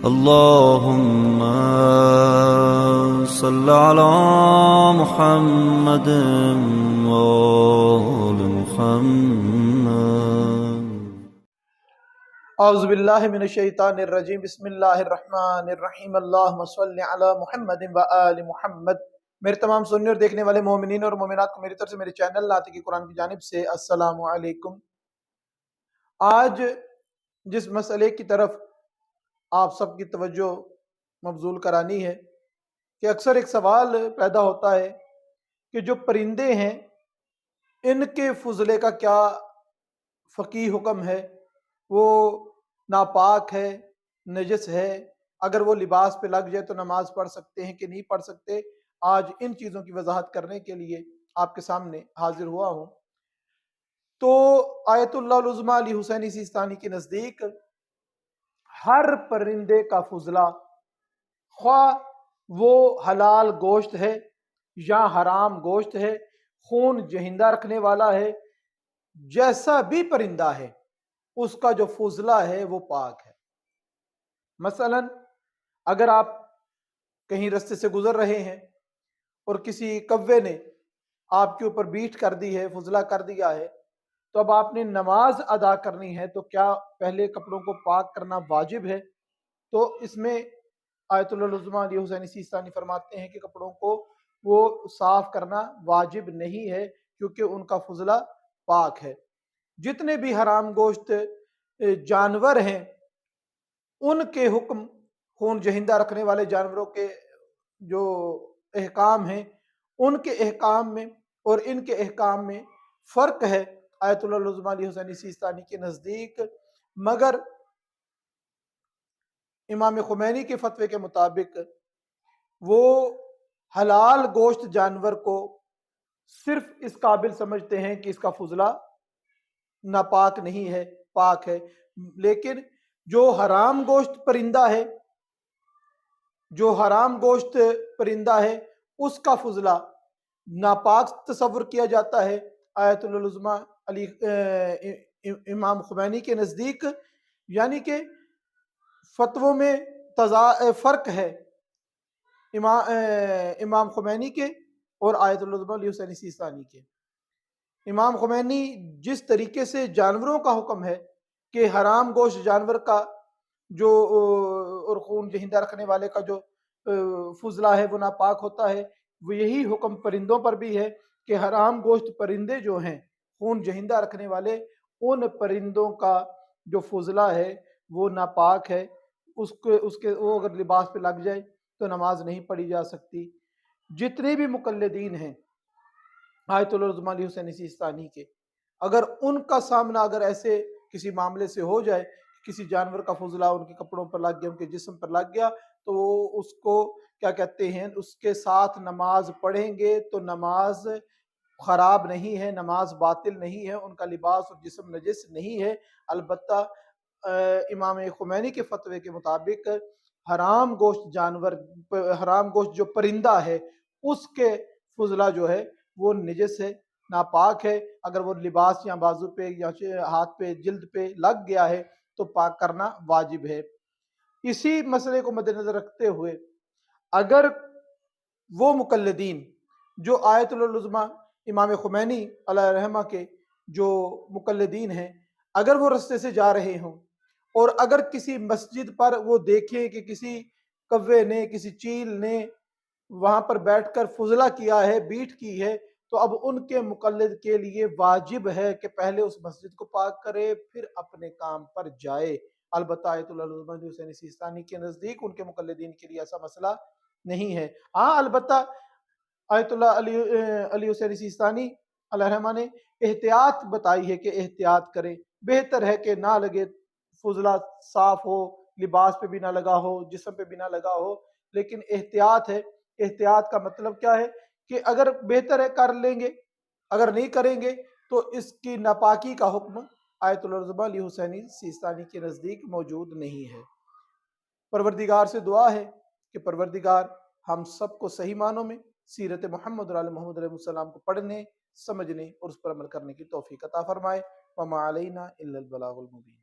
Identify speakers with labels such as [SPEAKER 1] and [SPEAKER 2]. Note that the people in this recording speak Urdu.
[SPEAKER 1] اللهم صل على محمد وآل محمد.
[SPEAKER 2] اعوذ باللہ من الشیطان الرجیم. بسم اللہ الرحمن الرحیم. اللہم صل علی محمد و آل محمد. میرے تمام سننے اور دیکھنے والے مومنین اور مومنات کو میری طرف سے میرے چینل ناطقِ قرآن کی جانب سے السلام علیکم. آج جس مسئلے کی طرف آپ سب کی توجہ مبذول کرانی ہے کہ اکثر ایک سوال پیدا ہوتا ہے کہ جو پرندے ہیں ان کے فضلے کا کیا فقہی حکم ہے، وہ ناپاک ہے، نجس ہے، اگر وہ لباس پہ لگ جائے تو نماز پڑھ سکتے ہیں کہ نہیں پڑھ سکتے. آج ان چیزوں کی وضاحت کرنے کے لیے آپ کے سامنے حاضر ہوا ہوں. تو آیت اللہ العظمیٰ علی حسینی سیستانی کے نزدیک ہر پرندے کا فضلہ، خواہ وہ حلال گوشت ہے یا حرام گوشت ہے، خون جہندہ رکھنے والا ہے، جیسا بھی پرندہ ہے اس کا جو فضلہ ہے وہ پاک ہے. مثلا اگر آپ کہیں رستے سے گزر رہے ہیں اور کسی کوے نے آپ کے اوپر بیٹھ کر دی ہے، فضلہ کر دیا ہے، تو اب آپ نے نماز ادا کرنی ہے تو کیا پہلے کپڑوں کو پاک کرنا واجب ہے؟ تو اس میں آیت اللہ العظمیٰ علی حسینی سیستانی فرماتے ہیں کہ کپڑوں کو وہ صاف کرنا واجب نہیں ہے کیونکہ ان کا فضلہ پاک ہے. جتنے بھی حرام گوشت جانور ہیں ان کے حکم، خون جہندہ رکھنے والے جانوروں کے جو احکام ہیں ان کے احکام میں اور ان کے احکام میں فرق ہے آیت اللہ العظمیٰ علی حسینی سیستانی کے نزدیک. مگر امام خمینی کے فتوے کے مطابق وہ حلال گوشت جانور کو صرف اس قابل سمجھتے ہیں کہ اس کا فضلہ ناپاک نہیں ہے، پاک ہے. لیکن جو حرام گوشت پرندہ ہے، جو حرام گوشت پرندہ ہے اس کا فضلہ ناپاک تصور کیا جاتا ہے آیت اللہ العظمیٰ علی امام خمینی کے نزدیک. یعنی کہ فتووں میں فرق ہے امام خمینی کے اور آیت اللہ العظمیٰ علی حسینی سیستانی کے. امام خمینی جس طریقے سے جانوروں کا حکم ہے کہ حرام گوشت جانور کا جو اور خون جہندہ رکھنے والے کا جو فضلہ ہے وہ ناپاک ہوتا ہے، وہ یہی حکم پرندوں پر بھی ہے کہ حرام گوشت پرندے جو ہیں خون جہندہ رکھنے والے، ان پرندوں کا جو فضلہ ہے وہ ناپاک ہے. وہ اگر لباس پہ لگ جائے تو نماز نہیں پڑھی جا سکتی. جتنے بھی مقلدین ہیں آیت اللہ العظمیٰ علی حسینی سیستانی کے، اگر ان کا سامنا اگر ایسے کسی معاملے سے ہو جائے، کسی جانور کا فضلہ ان کے کپڑوں پر لگ گیا، ان کے جسم پر لگ گیا، تو وہ اس کو کیا کہتے ہیں، اس کے ساتھ نماز پڑھیں گے تو نماز خراب نہیں ہے، نماز باطل نہیں ہے، ان کا لباس اور جسم نجس نہیں ہے. البتہ امام خمینی کے فتوے کے مطابق حرام گوشت جانور، حرام گوشت جو پرندہ ہے اس کے فضلہ جو ہے وہ نجس ہے، ناپاک ہے. اگر وہ لباس یا بازو پہ یا ہاتھ پہ، جلد پہ لگ گیا ہے تو پاک کرنا واجب ہے. اسی مسئلے کو مد نظر رکھتے ہوئے اگر وہ مقلدین جو آیت اللہ العظمیٰ امام خمینی علیہ رحمہ کے جو مقلدین ہیں، اگر وہ رستے سے جا رہے ہوں اور اگر کسی مسجد پر وہ دیکھیں کہ کسی کوے نے، کسی چیل نے وہاں پر بیٹھ کر فضلہ کیا ہے، بیٹھ کی ہے، تو اب ان کے مقلد کے لیے واجب ہے کہ پہلے اس مسجد کو پاک کرے پھر اپنے کام پر جائے. البتہ آیت اللہ العظمیٰ علی حسینی سیستانی کے نزدیک ان کے مقلدین کے لیے ایسا مسئلہ نہیں ہے. ہاں البتہ آیت اللہ علی حسینی سیستانی علیہ رحمہ نے احتیاط بتائی ہے کہ احتیاط کرے. بہتر ہے کہ نہ لگے، فضلہ صاف ہو، لباس پہ بھی نہ لگا ہو، جسم پہ بھی نہ لگا ہو، لیکن احتیاط ہے. احتیاط کا مطلب کیا ہے کہ اگر بہتر ہے کر لیں گے، اگر نہیں کریں گے تو اس کی ناپاکی کا حکم آیت اللہ العظمیٰ علی حسینی سیستانی کے نزدیک موجود نہیں ہے. پروردگار سے دعا ہے کہ پروردگار ہم سب کو صحیح معنوں میں سیرت محمد اور آل محمد علیہ السلام کو پڑھنے، سمجھنے اور اس پر عمل کرنے کی توفیق عطا فرمائے. وما علینا الا البلاغ المبین.